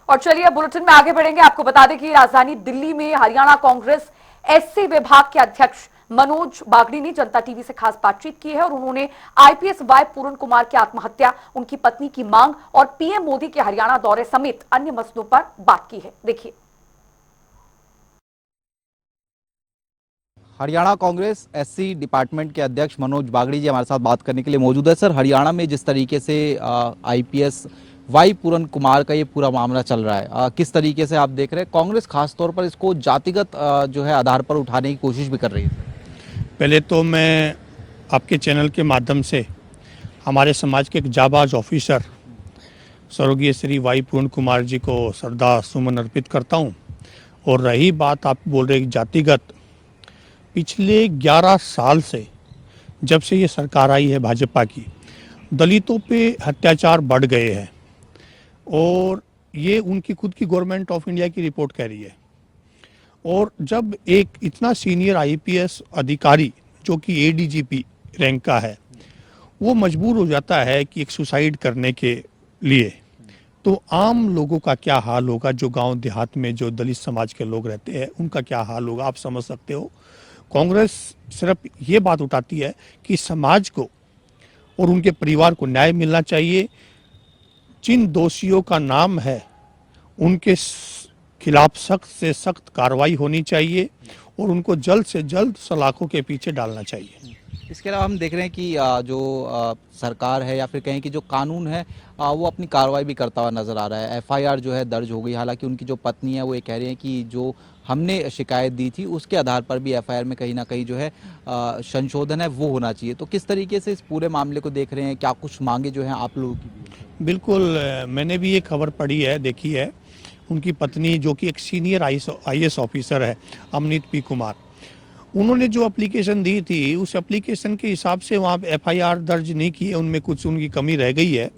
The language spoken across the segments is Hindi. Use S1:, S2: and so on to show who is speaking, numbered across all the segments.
S1: और चलिए बुलेटिन में आगे बढ़ेंगे। आपको बता दें कि राजधानी दिल्ली में हरियाणा कांग्रेस एससी विभाग के अध्यक्ष मनोज बागड़ी ने जनता टीवी से खास बातचीत की है और उन्होंने आईपीएस वाई पूर्ण कुमार की आत्महत्या, उनकी पत्नी की मांग और पीएम मोदी के हरियाणा दौरे समेत अन्य मसलों पर बात की है। देखिए।
S2: हरियाणा कांग्रेस एससी डिपार्टमेंट के अध्यक्ष मनोज बागड़ी जी हमारे साथ बात करने के लिए मौजूद है। सर, हरियाणा में जिस तरीके से आईपीएस वाई पूरन कुमार का ये पूरा मामला चल रहा है, किस तरीके से आप देख रहे हैं? कांग्रेस खासतौर पर इसको जातिगत जो है आधार पर उठाने की कोशिश भी कर रही है।
S3: पहले तो मैं आपके चैनल के माध्यम से हमारे समाज के एक जाबाज ऑफिसर स्वर्गीय श्री वाई पूर्ण कुमार जी को श्रद्धा सुमन अर्पित करता हूं। और रही बात आप बोल रहे जातिगत, पिछले 11 साल से जब से ये सरकार आई है भाजपा की, दलितों पे अत्याचार बढ़ गए हैं और ये उनकी खुद की गवर्नमेंट ऑफ इंडिया की रिपोर्ट कह रही है। और जब एक इतना सीनियर आईपीएस अधिकारी जो कि एडीजीपी रैंक का है, वो मजबूर हो जाता है कि एक सुसाइड करने के लिए, तो आम लोगों का क्या हाल होगा? जो गांव देहात में जो दलित समाज के लोग रहते हैं उनका क्या हाल होगा, आप समझ सकते हो। कांग्रेस सिर्फ ये बात उठाती है कि समाज को और उनके परिवार को न्याय मिलना चाहिए। जिन दोषियों का नाम है उनके खिलाफ सख्त से सख्त कार्रवाई होनी चाहिए और उनको जल्द से जल्द सलाखों के पीछे डालना चाहिए।
S2: इसके अलावा हम देख रहे हैं कि जो सरकार है या फिर कहें कि जो कानून है वो अपनी कार्रवाई भी करता हुआ नजर आ रहा है। एफआईआर जो है दर्ज हो गई, हालांकि उनकी जो पत्नी है वो ये कह रही है कि जो हमने शिकायत दी थी उसके आधार पर भी एफआईआर में कहीं ना कहीं जो है संशोधन है वो होना चाहिए। तो किस तरीके से इस पूरे मामले को देख रहे हैं? क्या कुछ मांगे जो हैं आप लोगों की?
S3: बिल्कुल, मैंने भी ये खबर पढ़ी है, देखी है। उनकी पत्नी जो कि एक सीनियर आईएएस ऑफिसर है, अमनीत पी कुमार, उन्होंने जो एप्लीकेशन दी थी उस एप्लीकेशन के हिसाब से वहाँ एफआईआर दर्ज नहीं की है, उनमें कुछ उनकी कमी रह गई है।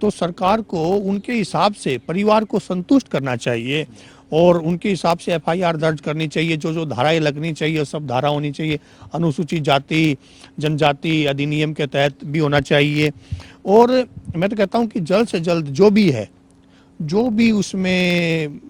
S3: तो सरकार को उनके हिसाब से परिवार को संतुष्ट करना चाहिए और उनके हिसाब से एफआईआर दर्ज करनी चाहिए। जो जो धाराएं लगनी चाहिए सब धारा होनी चाहिए। अनुसूचित जाति जनजाति अधिनियम के तहत भी होना चाहिए। और मैं तो कहता हूँ कि जल्द से जल्द जो भी उसमें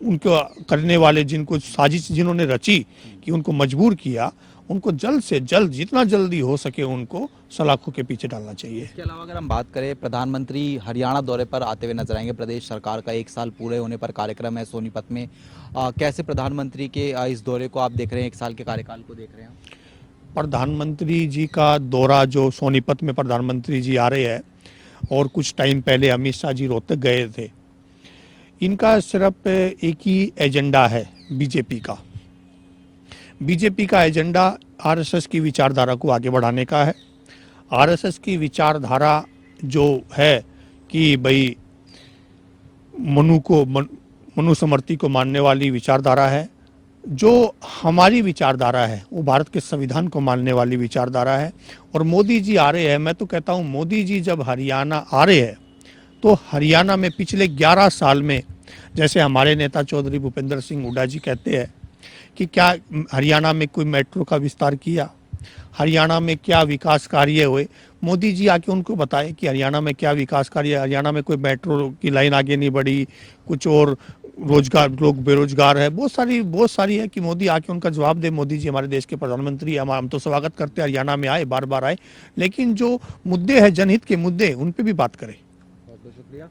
S3: उनको करने वाले, जिनको साजिश जिन्होंने रची कि उनको मजबूर किया, उनको जल्द से जल्द जितना जल्दी हो सके उनको सलाखों के पीछे डालना चाहिए।
S2: इसके अलावा अगर हम बात करें, प्रधानमंत्री हरियाणा दौरे पर आते हुए नजर आएंगे। प्रदेश सरकार का 1 साल पूरे होने पर कार्यक्रम है सोनीपत में। कैसे प्रधानमंत्री के इस दौरे को आप देख रहे हैं, 1 साल के कार्यकाल को देख रहे हैं?
S3: प्रधानमंत्री जी का दौरा जो सोनीपत में प्रधानमंत्री जी आ रहे हैं और कुछ टाइम पहले अमित शाह जी रोहतक गए थे, इनका सिर्फ एक ही एजेंडा है बीजेपी का। बीजेपी का एजेंडा आरएसएस की विचारधारा को आगे बढ़ाने का है। आरएसएस की विचारधारा जो है कि भाई मनुस्मृति को मानने वाली विचारधारा है। जो हमारी विचारधारा है वो भारत के संविधान को मानने वाली विचारधारा है। और मोदी जी आ रहे हैं, मैं तो कहता हूँ मोदी जी जब हरियाणा आ रहे हैं तो हरियाणा में पिछले 11 साल में, जैसे हमारे नेता चौधरी भूपेंद्र सिंह हुड्डा जी कहते हैं कि क्या हरियाणा में कोई मेट्रो का विस्तार किया, हरियाणा में क्या विकास कार्य हुए, मोदी जी आके उनको बताए कि हरियाणा में क्या विकास कार्य, हरियाणा में कोई मेट्रो की लाइन आगे नहीं बढ़ी, कुछ और रोजगार, लोग बेरोजगार है, बहुत सारी है कि मोदी आके उनका जवाब दे। मोदी जी हमारे देश के प्रधानमंत्री, हम तो स्वागत करते हैं, हरियाणा में आए, बार बार आए, लेकिन जो मुद्दे हैं जनहित के मुद्दे, उन पर भी बात करें।
S2: बहुत बहुत शुक्रिया।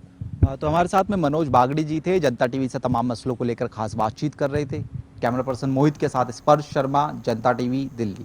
S2: तो हमारे साथ में मनोज बागड़ी जी थे, जनता टीवी से तमाम मसलों को लेकर खास बातचीत कर रहे थे। कैमरा पर्सन मोहित के साथ स्पर्श शर्मा, जनता टीवी, दिल्ली।